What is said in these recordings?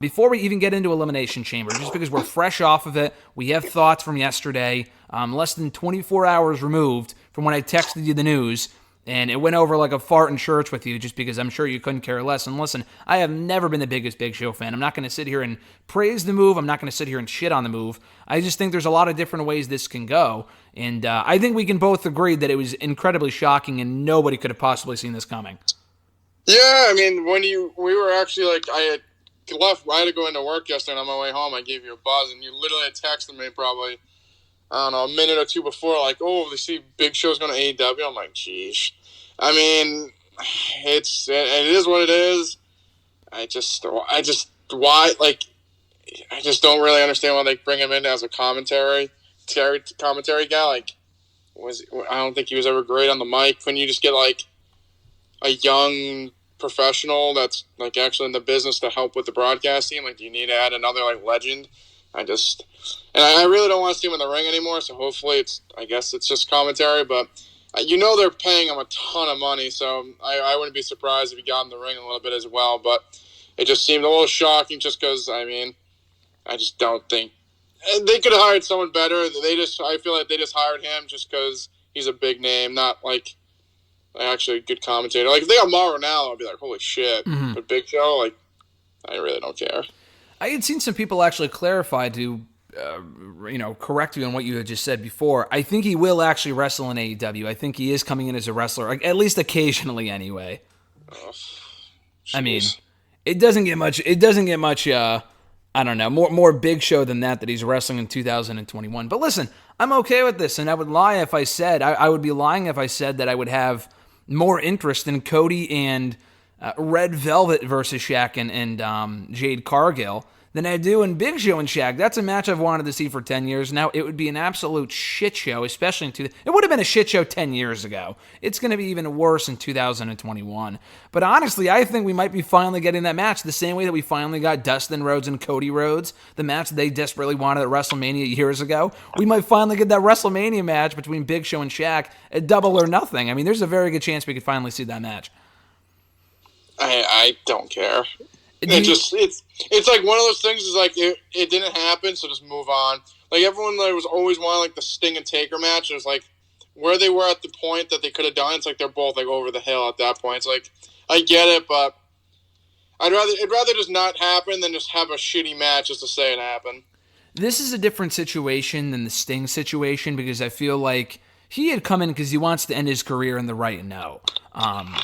before we even get into Elimination Chamber, just because we're fresh off of it, we have thoughts from yesterday, less than 24 hours removed from when I texted you the news, and it went over like a fart in church with you just because I'm sure you couldn't care less. And listen, I have never been the biggest Big Show fan. I'm not going to sit here and praise the move. I'm not going to sit here and shit on the move. I just think there's a lot of different ways this can go, and I think we can both agree that it was incredibly shocking and nobody could have possibly seen this coming. Yeah, I mean, we were actually like, I had to go into work yesterday, and on my way home, I gave you a buzz, and you literally had texted me probably, I don't know, a minute or two before, like, oh, they see Big Show's going to AEW. I'm like, geez. I mean, it is what it is. I just don't really understand why they bring him in as a commentary guy. Like, I don't think he was ever great on the mic. Couldn't you just get like a young professional that's like actually in the business to help with the broadcasting? Like, do you need to add another like legend? I really don't want to see him in the ring anymore. So hopefully I guess it's just commentary, but they're paying him a ton of money, so I wouldn't be surprised if he got in the ring a little bit as well. But it just seemed a little shocking, just because I just don't think they could have hired someone better. I feel like they just hired him just because he's a big name, not like actually a good commentator. Like, if they got Mauro now, I'd be like, holy shit. Mm-hmm. But Big Show, like, I really don't care. I had seen some people actually clarify to, correct you on what you had just said before. I think he will actually wrestle in AEW. I think he is coming in as a wrestler, like, at least occasionally anyway. Oh, I mean, it doesn't get much, I don't know, more Big Show than that he's wrestling in 2021. But listen, I'm okay with this, and I would lie if I said, I would be lying if I said that I would have more interest in Cody and Red Velvet versus Shaq and Jade Cargill than I do in Big Show and Shaq. That's a match I've wanted to see for 10 years now. It would be an absolute shit show, especially it would have been a shit show 10 years ago. It's going to be even worse in 2021. But honestly, I think we might be finally getting that match the same way that we finally got Dustin Rhodes and Cody Rhodes, the match they desperately wanted at WrestleMania years ago. We might finally get that WrestleMania match between Big Show and Shaq at Double or Nothing. I mean, there's a very good chance we could finally see that match. I don't care. It's like one of those things is like it didn't happen, so just move on. Like, everyone was always wanting like the Sting and Taker match. It was like where they were at the point that they could have done. It's like they're both like over the hill at that point. It's like, I get it, but it'd rather just not happen than just have a shitty match just to say it happened. This is a different situation than the Sting situation because I feel like he had come in because he wants to end his career in the right note.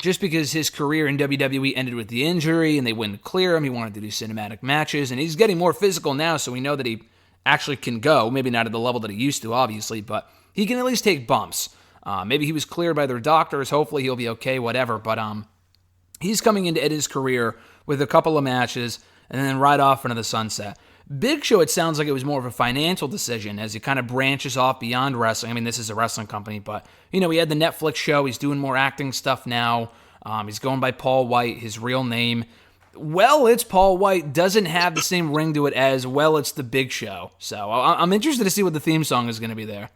Just because his career in WWE ended with the injury and they wouldn't clear him, he wanted to do cinematic matches, and he's getting more physical now, so we know that he actually can go. Maybe not at the level that he used to, obviously, but he can at least take bumps. Maybe he was cleared by their doctors. Hopefully he'll be okay, whatever. But he's coming into his career with a couple of matches and then right off into the sunset. Big Show, it sounds like it was more of a financial decision as he kind of branches off beyond wrestling. I mean, this is a wrestling company, but, he had the Netflix show. He's doing more acting stuff now. He's going by Paul Wight, his real name. Well, it's Paul Wight. Doesn't have the same ring to it as, well, it's the Big Show. So I'm interested to see what the theme song is going to be there.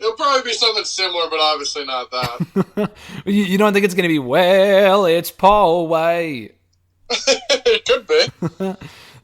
It'll probably be something similar, but obviously not that. You don't think it's going to be, well, it's Paul Wight? It could be.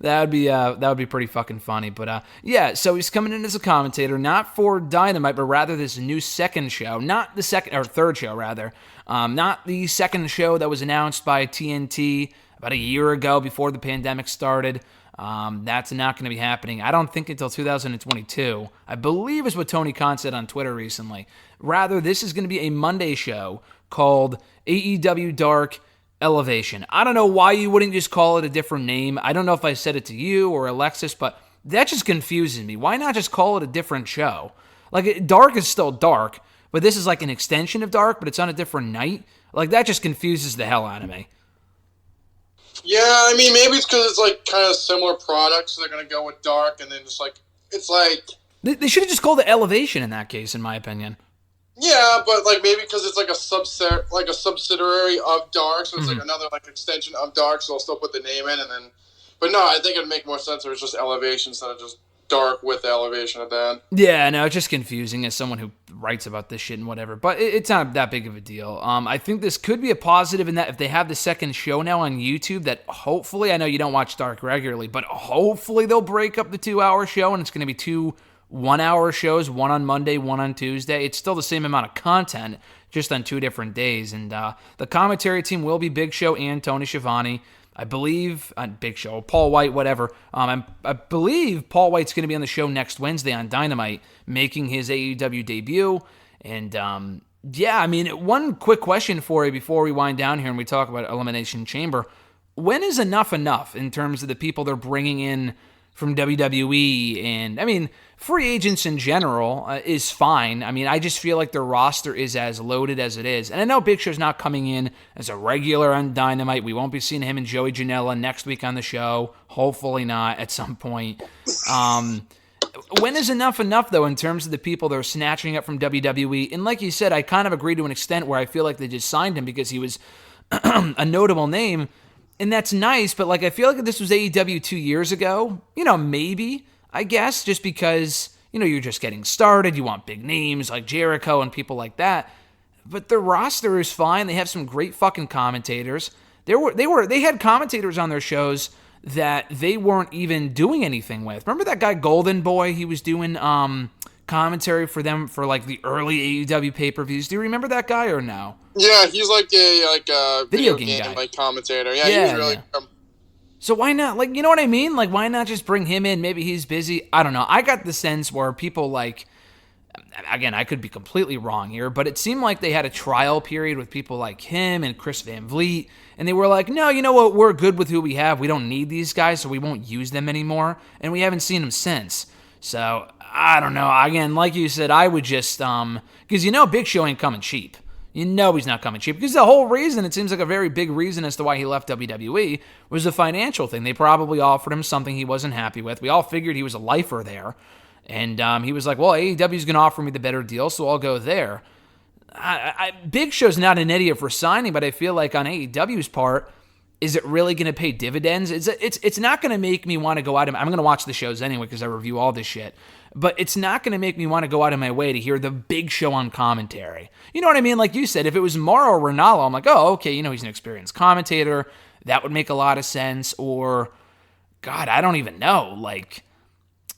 That would be pretty fucking funny. But yeah, so he's coming in as a commentator, not for Dynamite, but rather this new second show, not the second or third show rather, not the second show that was announced by TNT about a year ago before the pandemic started. That's not going to be happening, I don't think, until 2022. I believe is what Tony Khan said on Twitter recently. Rather, this is going to be a Monday show called AEW Dark Elevation. I don't know why you wouldn't just call it a different name. I don't know if I said it to you or Alexis, but that just confuses me. Why not just call it a different show? Like, Dark is still Dark, but this is like an extension of Dark, but it's on a different night. Like, that just confuses the hell out of me. Yeah, I mean, maybe it's because it's like kind of similar products, so they're going to go with Dark, and then just like, it's like... They should have just called it Elevation in that case, in my opinion. Yeah, but like maybe because it's like a subsidiary of Dark, so it's like another like extension of Dark, so they'll still put the name in, and then. But no, I think it'd make more sense if it's just Elevation instead of just dark with elevation of that. Yeah, no, it's just confusing as someone who writes about this shit and whatever, but it's not that big of a deal. I think this could be a positive in that if they have the second show now on YouTube, that hopefully, I know you don't watch Dark regularly, but hopefully they'll break up the 2-hour show and it's going to be 2 1-hour shows, one on Monday, one on Tuesday. It's still the same amount of content, just on 2 different days. And the commentary team will be Big Show and Tony Schiavone. I believe, Big Show, Paul Wight, whatever. I believe Paul Wight's going to be on the show next Wednesday on Dynamite, making his AEW debut. And, yeah, I mean, one quick question for you before we wind down here and we talk about Elimination Chamber. When is enough in terms of the people they're bringing in from WWE? And, I mean, free agents in general is fine. I mean, I just feel like their roster is as loaded as it is. And I know Big Show's not coming in as a regular on Dynamite. We won't be seeing him and Joey Janela next week on the show. Hopefully not at some point. When is enough, though, in terms of the people they're snatching up from WWE? And like you said, I kind of agree to an extent where I feel like they just signed him because he was a notable name. And that's nice, but like I feel like if this was AEW 2 years ago, maybe, I guess, just because, you're just getting started, you want big names like Jericho and people like that. But the roster is fine. They have some great fucking commentators. They had commentators on their shows that they weren't even doing anything with. Remember that guy Golden Boy? He was doing commentary for them for like the early AEW pay-per-views. Do you remember that guy or no? Yeah, he's like a video game guy. like commentator. Yeah, he was really. Yeah. So why not? Like, you know what I mean? Like, why not just bring him in? Maybe he's busy. I don't know. I got the sense where people like, again, I could be completely wrong here, but it seemed like they had a trial period with people like him and Chris Van Vliet, and they were like, no, you know what? We're good with who we have. We don't need these guys, so we won't use them anymore. And we haven't seen them since. So I don't know. Again, like you said, I would just because Big Show ain't coming cheap. He's not coming cheap because the whole reason, it seems like a very big reason as to why he left WWE was a financial thing. They probably offered him something he wasn't happy with. We all figured he was a lifer there. And he was like, well, AEW's going to offer me the better deal, so I'll go there. Big Show's not an idiot for signing, but I feel like on AEW's part, is it really going to pay dividends? It's not going to make me want to go out of... I'm going to watch the shows anyway because I review all this shit. But it's not going to make me want to go out of my way to hear the Big Show on commentary. You know what I mean? Like you said, if it was Mauro Ranallo, I'm like, oh, okay, he's an experienced commentator. That would make a lot of sense. Or, God, I don't even know. Like,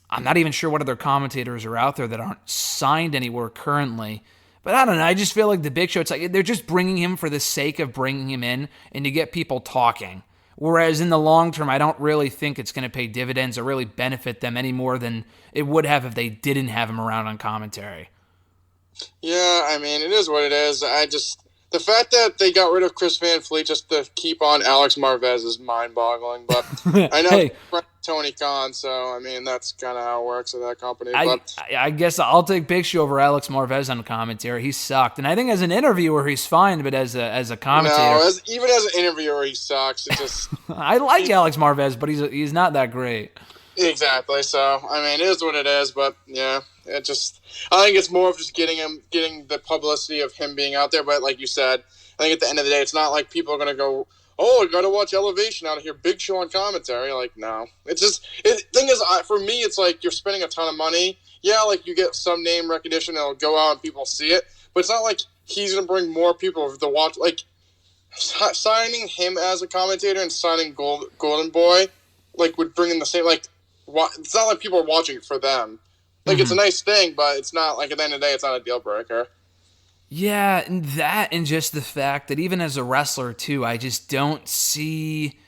I'm not even sure what other commentators are out there that aren't signed anywhere currently. But I don't know. I just feel like the Big Show, it's like they're just bringing him for the sake of bringing him in and to get people talking. Whereas in the long term, I don't really think it's going to pay dividends or really benefit them any more than it would have if they didn't have him around on commentary. Yeah, I mean, it is what it is. The fact that they got rid of Chris Van Vliet just to keep on Alex Marvez is mind-boggling. But I know Hey. Tony Khan, so I mean that's kind of how it works at that company. I guess I'll take Big Show over Alex Marvez on commentary. He sucked, and I think as an interviewer he's fine, but as a commentator, no, even as an interviewer he sucks. It just I like Alex Marvez, but he's not that great. Exactly. So I mean, it is what it is. But yeah, I think it's more of just getting the publicity of him being out there. But like you said, I think at the end of the day, it's not like people are gonna go, oh, I gotta watch Elevation out of here, Big Show on commentary. Like, no. Thing is, for me, it's like you're spending a ton of money. Yeah, like you get some name recognition, it'll go out and people see it. But it's not like he's gonna bring more people to watch. Like, signing him as a commentator and signing Golden Boy, like, would bring in the same, like, it's not like people are watching it for them. Like, It's a nice thing, but it's not, like, at the end of the day, it's not a deal breaker. Yeah, and that, and just the fact that even as a wrestler, too, I just don't see...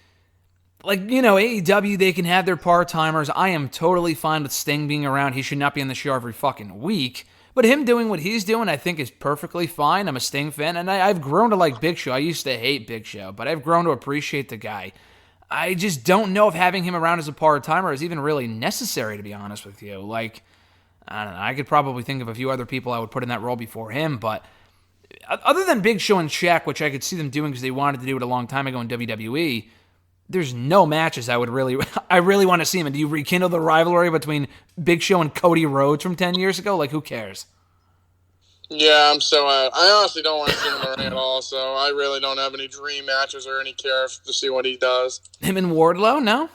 Like, AEW, they can have their part-timers. I am totally fine with Sting being around. He should not be on the show every fucking week. But him doing what he's doing, I think is perfectly fine. I'm a Sting fan, and I've grown to like Big Show. I used to hate Big Show, but I've grown to appreciate the guy. I just don't know if having him around as a part-timer is even really necessary, to be honest with you. Like, I don't know. I could probably think of a few other people I would put in that role before him, but other than Big Show and Shaq, which I could see them doing because they wanted to do it a long time ago in WWE, there's no matches I really want to see him. And do you rekindle the rivalry between Big Show and Cody Rhodes from 10 years ago? Like, who cares? Yeah, I'm so I honestly don't want to see him in the ring at all, so I really don't have any dream matches or any care to see what he does. Him and Wardlow? No?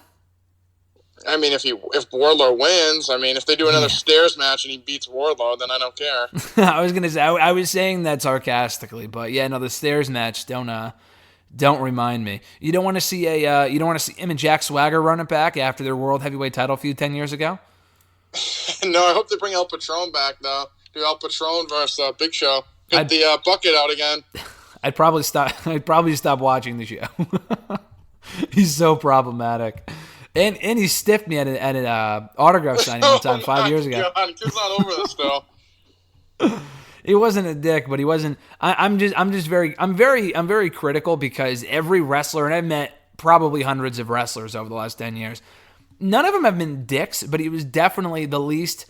I mean, if Wardlow wins, I mean, if they do another stairs match and he beats Wardlow, then I don't care. I was gonna say I was saying that sarcastically, but yeah, no, the stairs match don't remind me. You don't want to see him and Jack Swagger run it back after their world heavyweight title feud 10 years ago. No, I hope they bring El Patron back though. Do El Patron versus Big Show. Get the bucket out again. I'd probably stop watching the show. He's so problematic. And he stiffed me at an autograph signing one time 5 years ago. God, he's not over this though. He wasn't a dick, but he wasn't. I'm very critical because every wrestler, and I've met probably hundreds of wrestlers over the last 10 years. None of them have been dicks, but he was definitely the least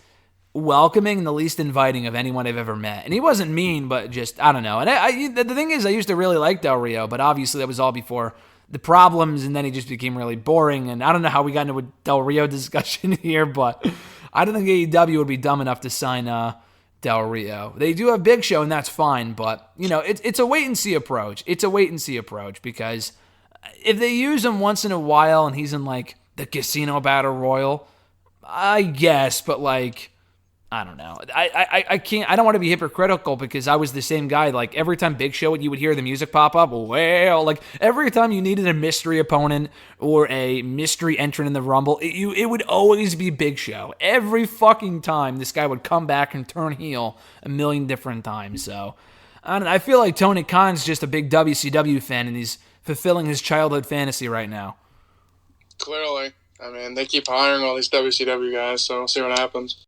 welcoming and the least inviting of anyone I've ever met. And he wasn't mean, but just, I don't know. And the thing is, I used to really like Del Rio, but obviously that was all before the problems, and then he just became really boring. And I don't know how we got into a Del Rio discussion here, but I don't think AEW would be dumb enough to sign Del Rio. They do have Big Show, and that's fine, but it's a wait-and-see approach. It's a wait-and-see approach because if they use him once in a while and he's in, like, the Casino Battle Royal, I guess, but, like, I don't know. I can't. I don't want to be hypocritical because I was the same guy. Like every time Big Show, you would hear the music pop up. Well, like every time you needed a mystery opponent or a mystery entrant in the Rumble, it would always be Big Show. Every fucking time, this guy would come back and turn heel a million different times. So I feel like Tony Khan's just a big WCW fan and he's fulfilling his childhood fantasy right now. Clearly, I mean they keep hiring all these WCW guys, so we'll see what happens.